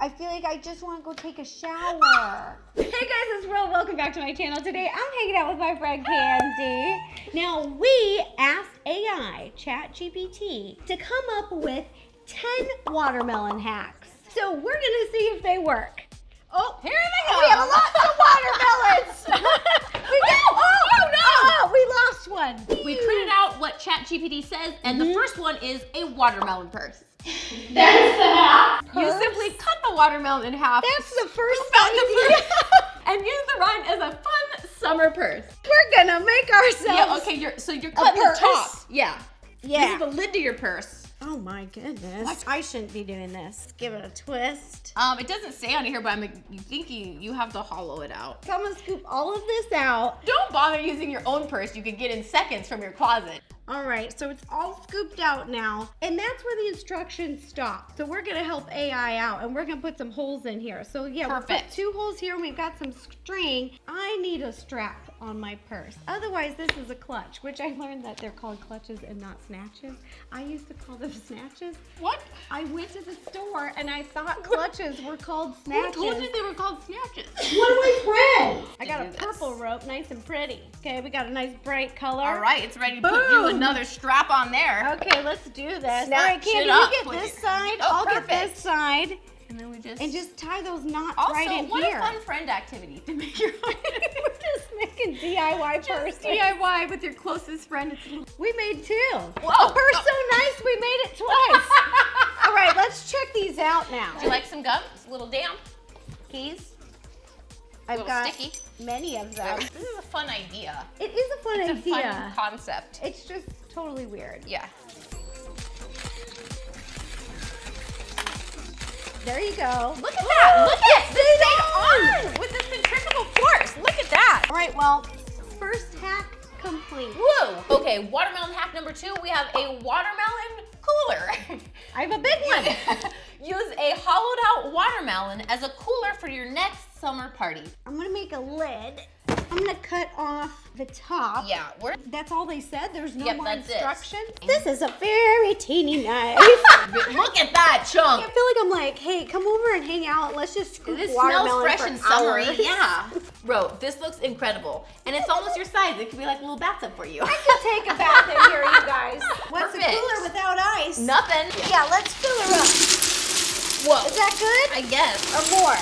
I feel like I just want to go take a shower. Hey guys, it's Ro. Welcome back to my channel. Today I'm hanging out with my friend Candy. Now we asked AI, ChatGPT, to come up with 10 watermelon hacks. So we're gonna see if they work. Oh, here they go. We have lots of watermelons. We lost one. We printed out what ChatGPT says, and the first one is a watermelon purse. That's the hack. You simply cut the watermelon in half. That's the first idea. And use the rind as a fun summer purse. We're gonna make ourselves. Yeah, okay, you're cutting the top. Yeah. Yeah. This is the lid to your purse. Oh my goodness. What? I shouldn't be doing this. Give it a twist. It doesn't say on here, but you think you have to hollow it out. So I'm gonna scoop all of this out. Don't bother using your own purse. You could get in seconds from your closet. All right, so it's all scooped out now, and that's where the instructions stop. So we're gonna help AI out, and we're gonna put some holes in here. So yeah, we'll put 2 holes here, and we've got some string. I need a strap on my purse. Otherwise, this is a clutch, which I learned that they're called clutches and not snatches. I used to call them snatches. What? I went to the store, and I thought clutches were called snatches. Who told you they were called snatches? One of my friends. I got a purple rope, nice and pretty. Okay, we got a nice bright color. All right, it's ready to put you another strap on there. Okay, let's do this. Snatch all right, Candy, it up, you get this side. Oh, I'll perfect. get this side. And then we just tie those knots also, right in what here. a fun friend activity to make your own. We're just making DIY purses. DIY with your closest friend. We made 2. Whoa. A purse so nice, we made it twice. All right, let's check these out now. Do you like some gum? It's a little damp. Keys? I've got sticky. many of them. This is a fun idea. It is a fun idea. It's a fun concept. It's just totally weird. Yeah. There you go. Look at that. Look at this thing on with the centrifugal force. Look at that. All right, well, first hack complete. Whoa. Okay, watermelon hack number 2. We have a watermelon cooler. I have a big one. Use a hollowed out watermelon as a cooler for your next summer party. I'm gonna make a lid. I'm gonna cut off the top. Yeah, that's all they said? There's no more that's instructions? This is a very teeny knife. Look at that chunk. I feel like I'm like, hey, come over and hang out. Let's just scoop this watermelon smells fresh for and summery. hours. Yeah. Bro, this looks incredible. And it's almost your size. It could be like a little bathtub for you. I could take a bath in here, you guys. What's Perfect. a cooler without ice? Nothing. Yeah, let's fill her up. Whoa. Is that good? I guess. Or more?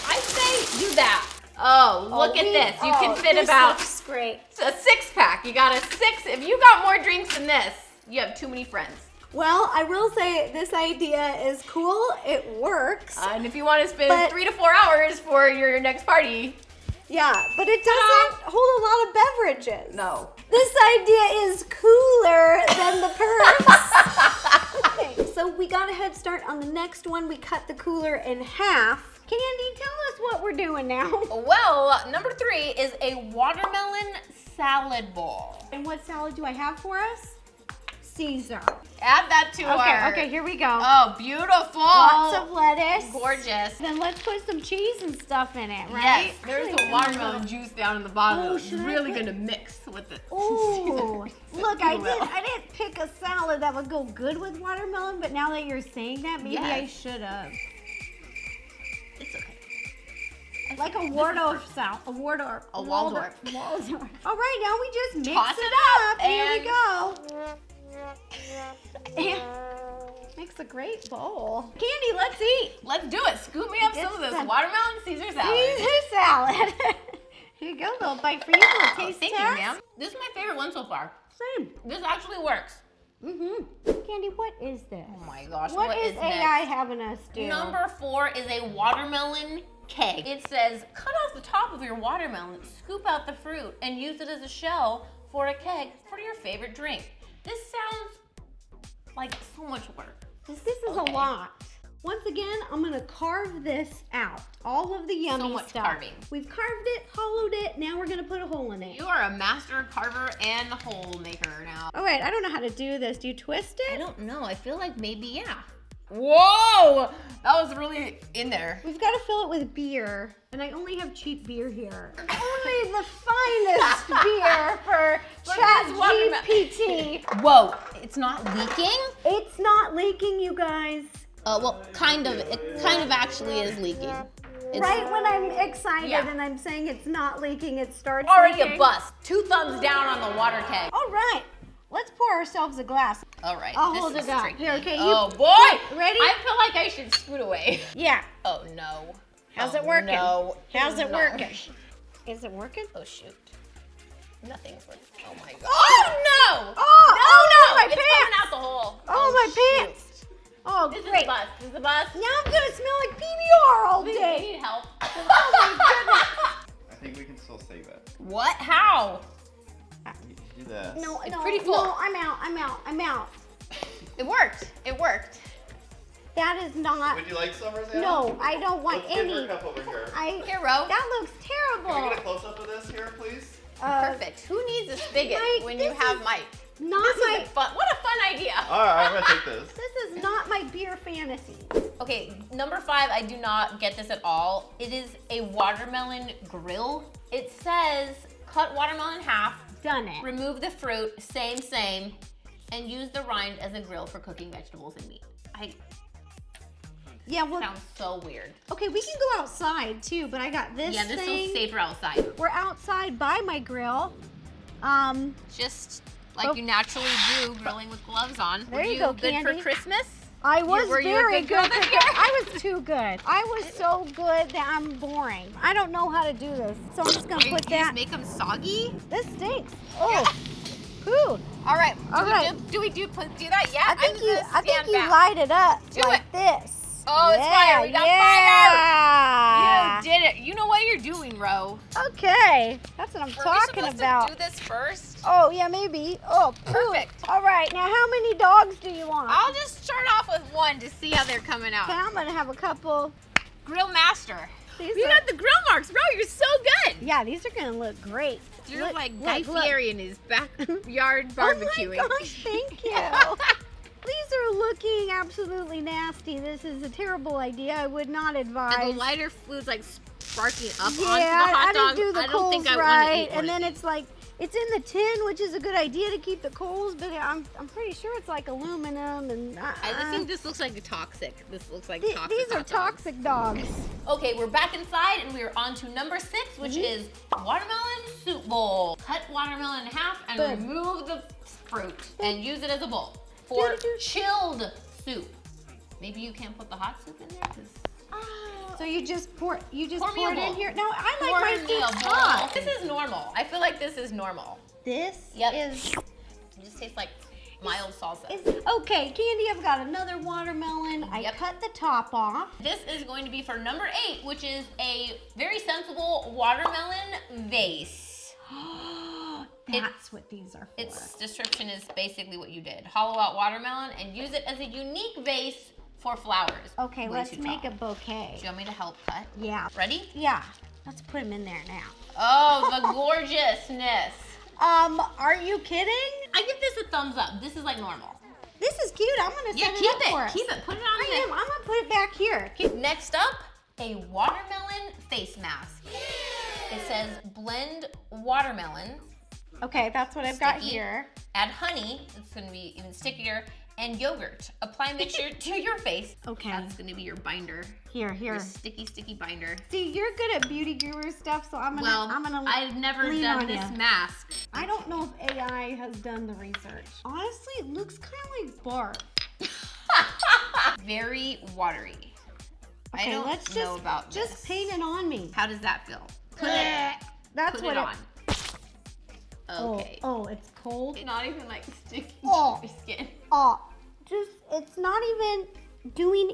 I say do that. Oh, look at this. You can fit this about looks great. a 6-pack. You got a 6. If you got more drinks than this, you have too many friends. Well, I will say this idea is cool. It works. And if you want to spend 3 to 4 hours for your next party. Yeah, but it doesn't hold a lot of beverages. No. This idea is cooler than the purse. Okay, so we got a head start on the next one. We cut the cooler in half. Candy, tell us what we're doing now. Well, number 3 is a watermelon salad bowl. And what salad do I have for us? Caesar. Add that to our... Okay, here we go. Oh, beautiful. Lots of lettuce. Gorgeous. Then let's put some cheese and stuff in it, right? Yes, there's a watermelon juice down in the bottom. Oh, It's really going to mix with it. Ooh, look, I didn't pick a salad that would go good with watermelon, but now that you're saying that, maybe I should have. It's okay. Like a Waldorf salad. A Waldorf. A Waldorf. Waldorf. All right, now we just mix Toss it it up. Here we and- go. Makes a great bowl. Candy, let's eat. Let's do it. Scoop me up some of this watermelon Caesar salad. Caesar salad. Here you go, little bite for you, little taste Thank test. you, ma'am. This is my favorite one so far. Same. This actually works. Candy, what is this? Oh my gosh, What is AI next? having us do? Number 4 is a watermelon keg. It says, cut off the top of your watermelon, scoop out the fruit, and use it as a shell for a keg for your favorite drink. This sounds like so much work. This is a lot. Once again, I'm gonna carve this out. All of the yummy So much stuff. carving. We've carved it, hollowed it, now we're gonna put a hole in it. You are a master carver and hole maker now. All right, I don't know how to do this. Do you twist it? I don't know. I feel like maybe, yeah. Whoa! That was really in there. We've got to fill it with beer, and I only have cheap beer here. Only the finest beer for ChatGPT. Whoa, it's not leaking? It's not leaking, you guys. Well, kind of. It kind of actually is leaking. It's Right when I'm excited Yeah. and I'm saying it's not leaking, it starts already leaking. a bust. 2 thumbs down on the water keg. All right, let's pour ourselves a glass. All right. I'll this hold is it up. tricky. Here, okay, you- Oh boy! Ready? I feel like I should scoot away. Yeah. Oh no. How's Oh, it working? No. How's it No. working? Is it working? Oh shoot. Nothing's working. Oh my god. Oh no! Oh, no! my It's pants. coming out the hole. Oh, my shoot. pants. Oh, This great. is a bust. This is a bust. Now I'm gonna smell like PBR all We day. need help. Oh my goodness. I think we can still save it. What? How? You can do this. No, It's no, pretty full. no, I'm out. It worked. It worked. That is not, Would you like some, Rosanna? no, I don't want Let's give her any. a cup over here. Here, Ro. That looks Can we get a terrible. close-up of this here, please? Perfect. Who needs a spigot Mike, when you this have is Mike? Not This my, is fun. What a fun idea. All right, I'm gonna take this. this is not my beer fantasy. Okay, number 5, I do not get this at all. It is a watermelon grill. It says cut watermelon in half, Done it. remove the fruit, same, and use the rind as a grill for cooking vegetables and meat. Yeah, well, Sounds so weird. okay, we can go outside too, but I got this Yeah, this thing. feels safer outside. We're outside by my grill. Just like Oh. you naturally do, grilling with gloves on. There Were you go, good Candy. for Christmas? I was were you a very good girl good. this for year? I was too good. I was so good that I'm boring. I don't know how to do this, so I'm just gonna put You just that. make them soggy? This stinks. Oh, phew. All right. All right. Do we do that yet? I think I'm you. gonna I think stand you back. light it up Do like it. this. Oh, it's fire. We got yeah. You did it. You know what you're doing, Ro. Okay, that's what I'm Are we talking supposed about. to do this first? Oh yeah, maybe. Oh, phew. Perfect. All right, now how many dogs do you want? I'll just start off with one to see how they're coming out. Okay, I'm gonna have a couple. Grill master. These You are- got the grill marks, Ro. You're so good. Yeah, these are gonna look great. You're Look, like look, Guy look. Fieri in his backyard barbecuing. Oh my gosh, thank you. These are looking absolutely nasty. This is a terrible idea. I would not advise. And the lighter fluid's like sparking up onto the yeah, hot I dog. didn't do the I don't coals think I want to right. eat one And of then these. it's like, it's in the tin, which is a good idea to keep the coals, but I'm pretty sure it's like aluminum and I think this looks like toxic. This looks like toxic. these are hot dog. toxic dogs. Okay, we're back inside and we are on to number 6, which is watermelon soup bowl. Cut watermelon in half and Boom. remove the fruit and use it as a bowl for Doo-doo-doo. chilled soup. Maybe you can't put the hot soup in there because So you just pour Pour me a it in bowl. here. No, I pour like my me a soup bowl. hot. This is normal. I feel like this is normal. This Yep. is It just tastes like mild salsa. okay, Candy. I've got another watermelon. I Yep. cut the top off. This is going to be for number 8, which is a very sensible watermelon vase. That's what these are for. Its description is basically what you did. Hollow out watermelon and use it as a unique vase for flowers. Okay, Way let's too make tall. a bouquet. Do you want me to help cut? Yeah. Ready? Yeah. Let's put them in there now. Oh, the gorgeousness. Are you kidding? I give this a thumbs up. This is like normal. This is cute. I'm gonna Yeah, set keep it up for it. us. Keep it. Put it on I am. I'm gonna put it back here. Next up, a watermelon face mask. It says blend watermelon, Okay, that's what I've got Sticky. here. add honey, it's gonna be even stickier, and yogurt. Apply mixture to your face. Okay. That's gonna be your binder. Here. Your sticky binder. See, you're good at beauty guru stuff, so I'm gonna. I've never lean done on this ya. mask. I don't know if AI has done the research. Honestly, it looks kind of like bark. Very watery. I Okay, don't let's know about just this. paint it on me. How does that feel? That's Put what it on. Oh, Okay. oh, it's cold. It's not even like sticking Oh. to your skin. Oh, it's not even doing.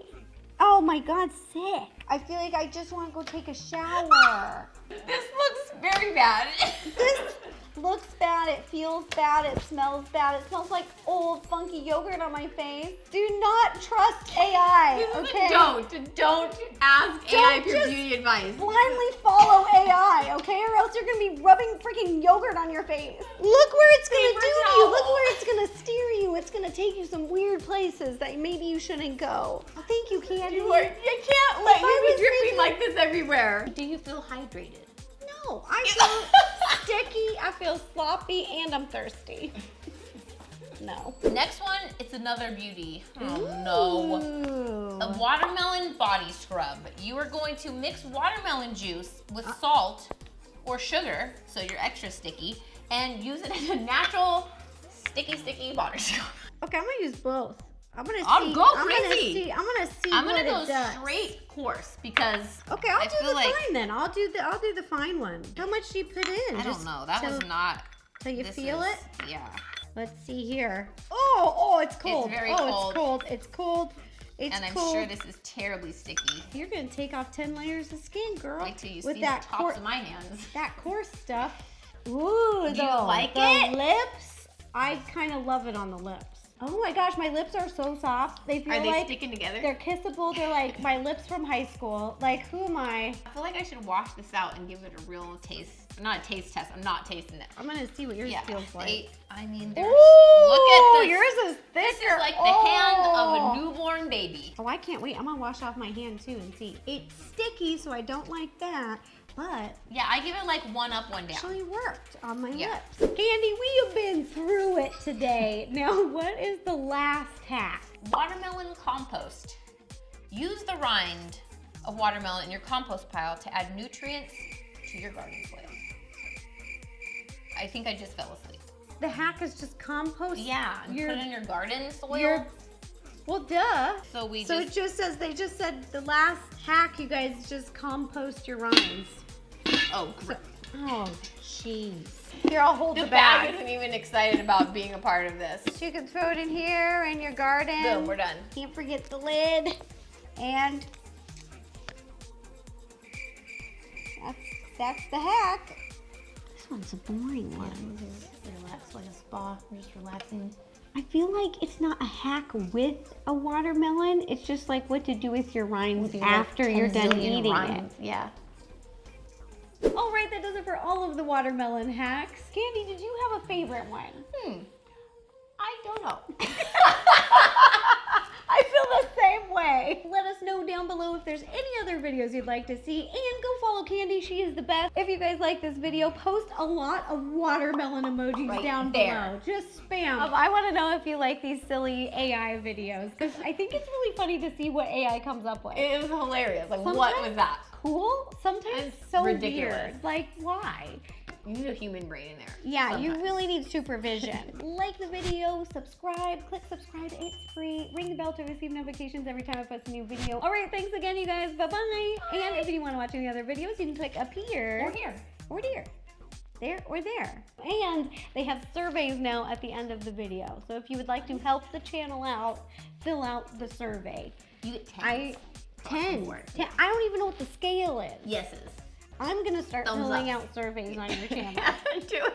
Oh my God, sick. I feel like I just want to go take a shower. This looks very bad. This looks bad, it feels bad, it smells bad. It smells like old funky yogurt on my face. Do not trust AI, okay? Don't ask Don't AI for just beauty advice. Blindly follow AI, okay? Or else you're gonna be rubbing freaking yogurt on your face. Look where it's gonna Paper do to you. towel. Look where it's gonna steer you. It's gonna take you some weird places that maybe you shouldn't go. Oh, thank you, Candy. I can't let If you I be was dripping making- like this everywhere. Do you feel hydrated? No, I feel sticky, I feel sloppy, and I'm thirsty. No. Next one, it's another beauty. Oh no. Ooh. A watermelon body scrub. You are going to mix watermelon juice with salt or sugar, so you're extra sticky, and use it as a natural sticky body scrub. Okay, I'm gonna use both. I'm gonna Go crazy. I'm gonna see I'm what gonna go it does. straight course because Okay, I'll I do feel the like fine then. I'll do the fine one. How much do you put in? I don't know. That was not. So you this feel is- it? Yeah. Let's see here. Oh, it's cold. It's very cold. cold. It's cold. It's cold. It's And I'm cold. sure this is terribly sticky. You're gonna take off 10 layers of skin, girl. Wait till you with see that the tops of my hands. that coarse stuff. Ooh, Do you like the it? lips. I kind of love it on the lips. Oh my gosh, my lips are so soft. They feel Are they like sticking together? they're kissable. They're like my lips from high school. Like, who am I? I feel like I should wash this out and give it a real taste. Not a taste test. I'm not tasting it. I'm gonna see what yours feels like. I mean, there's. Ooh, Look at this. yours is thicker. This is like the hand of a newborn baby. Oh, I can't wait. I'm gonna wash off my hand too and see. It's sticky, so I don't like that. But Yeah, I give it like one up, one down. actually worked on my Yeah. lips. Candy, we have been through it today. Now, what is the last hack? Watermelon compost. Use the rind of watermelon in your compost pile to add nutrients to your garden soil. I think I just fell asleep. The hack is just compost. Yeah, and Your- put it in your garden soil. your- Well, duh. So It just says, they just said the last hack, you guys just compost your rinds. Oh, great. Oh, jeez. Here, I'll hold The the bag bag. isn't even excited about being a part of this. You can throw it in here in your garden. Boom, we're done. Can't forget the lid. And that's the hack. This one's a boring one. Relax like a spa. I'm just relaxing. I feel like it's not a hack with a watermelon. It's just like what to do with your rinds after you're done eating it. Yeah. All right, that does it for all of the watermelon hacks. Candy, did you have a favorite one? I don't know. I feel the same way. Let us know down below if there's any other videos you'd like to see, and go follow Candy. She is the best. If you guys like this video, post a lot of watermelon emojis Right down there. below. Just spam. I want to know if you like these silly AI videos, because I think it's really funny to see what AI comes up with. It was hilarious. Like, what Sometimes was that? Cool, sometimes It's so ridiculous. weird. Like, why? You need a human brain in there. Yeah, you sometimes. really need supervision. Like the video, subscribe, click subscribe, it's free. Ring the bell to receive notifications every time I post a new video. All right, thanks again, you guys. Bye-bye. And if you want to watch any other videos, you can click up here. Or here. Or there. There or there. And they have surveys now at the end of the video. So if you would like to help the channel out, fill out the survey. You get 10. 10. I don't even know what the scale is. Yeses. I'm going to start Thumbs filling up. out surveys on your channel. Do it.